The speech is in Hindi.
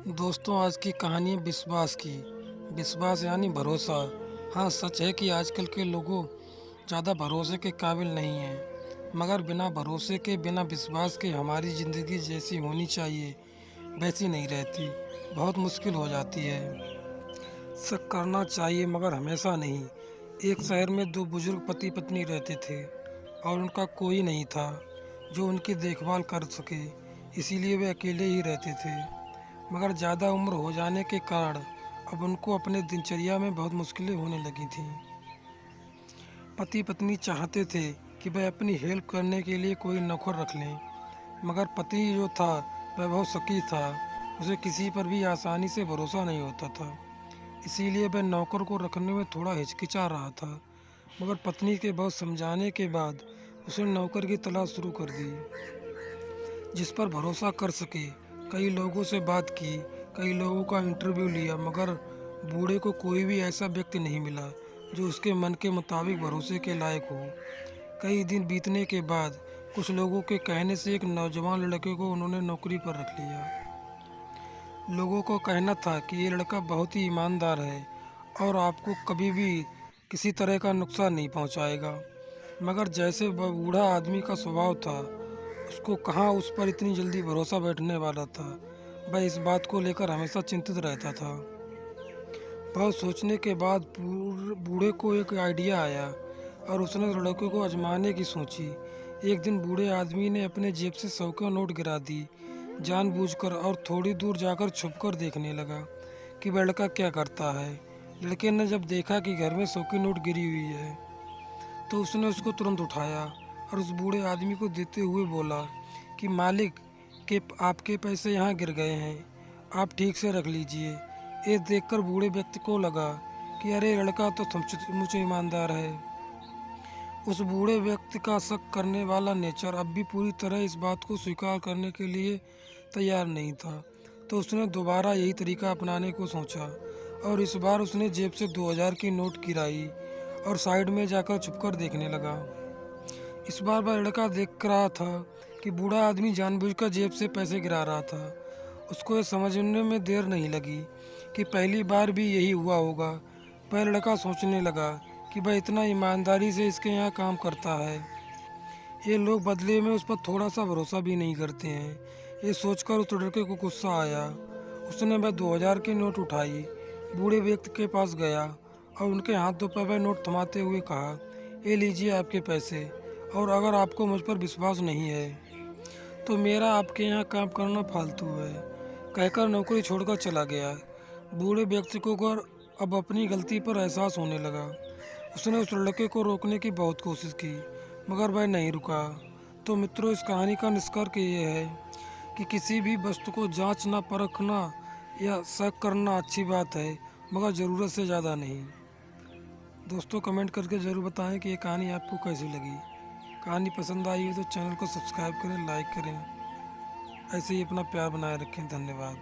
दोस्तों, आज की कहानी है विश्वास की। विश्वास यानी भरोसा। हाँ, सच है कि आजकल के लोगों ज़्यादा भरोसे के काबिल नहीं हैं, मगर बिना भरोसे के, बिना विश्वास के हमारी ज़िंदगी जैसी होनी चाहिए वैसी नहीं रहती। बहुत मुश्किल हो जाती है। शक करना चाहिए मगर हमेशा नहीं। एक शहर में दो बुजुर्ग पति पत्नी रहते थे और उनका कोई नहीं था जो उनकी देखभाल कर सके, इसीलिए वे अकेले ही रहते थे। मगर ज़्यादा उम्र हो जाने के कारण अब उनको अपने दिनचर्या में बहुत मुश्किलें होने लगी थीं। पति पत्नी चाहते थे कि वह अपनी हेल्प करने के लिए कोई नौकर रख लें, मगर पति जो था वह बहुत शकी था। उसे किसी पर भी आसानी से भरोसा नहीं होता था, इसीलिए वह नौकर को रखने में थोड़ा हिचकिचा रहा था। मगर पत्नी के बहुत समझाने के बाद उसने नौकर की तलाश शुरू कर दी जिस पर भरोसा कर सके। कई लोगों से बात की, कई लोगों का इंटरव्यू लिया, मगर बूढ़े को कोई भी ऐसा व्यक्ति नहीं मिला जो उसके मन के मुताबिक भरोसे के लायक हो। कई दिन बीतने के बाद कुछ लोगों के कहने से एक नौजवान लड़के को उन्होंने नौकरी पर रख लिया। लोगों को कहना था कि ये लड़का बहुत ही ईमानदार है और आपको कभी भी किसी तरह का नुकसान नहीं पहुंचाएगा। मगर जैसे वह बूढ़ा आदमी का स्वभाव था, उसको कहाँ उस पर इतनी जल्दी भरोसा बैठने वाला था। वह इस बात को लेकर हमेशा चिंतित रहता था। बहुत सोचने के बाद बूढ़े को एक आइडिया आया और उसने लड़के को आजमाने की सोची। एक दिन बूढ़े आदमी ने अपने जेब से 100 का नोट गिरा दी जानबूझकर, और थोड़ी दूर जाकर छुपकर देखने लगा कि वह लड़का क्या करता है। लड़के ने जब देखा कि घर में 100 की नोट गिरी हुई है तो उसने उसको तुरंत उठाया और उस बूढ़े आदमी को देते हुए बोला कि मालिक के आपके पैसे यहाँ गिर गए हैं, आप ठीक से रख लीजिए। ये देखकर बूढ़े व्यक्ति को लगा कि अरे, लड़का तो सचमुच ईमानदार है। उस बूढ़े व्यक्ति का शक करने वाला नेचर अब भी पूरी तरह इस बात को स्वीकार करने के लिए तैयार नहीं था। तो उसने दोबारा यही तरीका अपनाने को सोचा और इस बार उसने जेब से 2000 की नोट गिराई और साइड में जाकर छुपकर देखने लगा। इस बार वह लड़का देख रहा था कि बूढ़ा आदमी जानबूझकर जेब से पैसे गिरा रहा था। उसको ये समझने में देर नहीं लगी कि पहली बार भी यही हुआ होगा। वह लड़का सोचने लगा कि वह इतना ईमानदारी से इसके यहाँ काम करता है, ये लोग बदले में उस पर थोड़ा सा भरोसा भी नहीं करते हैं। ये सोचकर उस लड़के को गुस्सा आया। उसने वह 2000 की नोट उठाई, बूढ़े व्यक्ति के पास गया और उनके हाथों पर वह नोट थमाते हुए कहा, ये लीजिए आपके पैसे, और अगर आपको मुझ पर विश्वास नहीं है तो मेरा आपके यहाँ काम करना फालतू है। कहकर नौकरी छोड़कर चला गया। बूढ़े व्यक्ति को अब अपनी गलती पर एहसास होने लगा। उसने उस लड़के को रोकने की बहुत कोशिश की, मगर वह नहीं रुका। तो मित्रों, इस कहानी का निष्कर्ष ये है कि किसी भी वस्तु को जांचना, परखना या शक करना अच्छी बात है, मगर ज़रूरत से ज़्यादा नहीं। दोस्तों, कमेंट करके ज़रूर बताएं कि ये कहानी आपको कैसी लगी। कहानी पसंद आई हो तो चैनल को सब्सक्राइब करें, लाइक करें। ऐसे ही अपना प्यार बनाए रखें। धन्यवाद।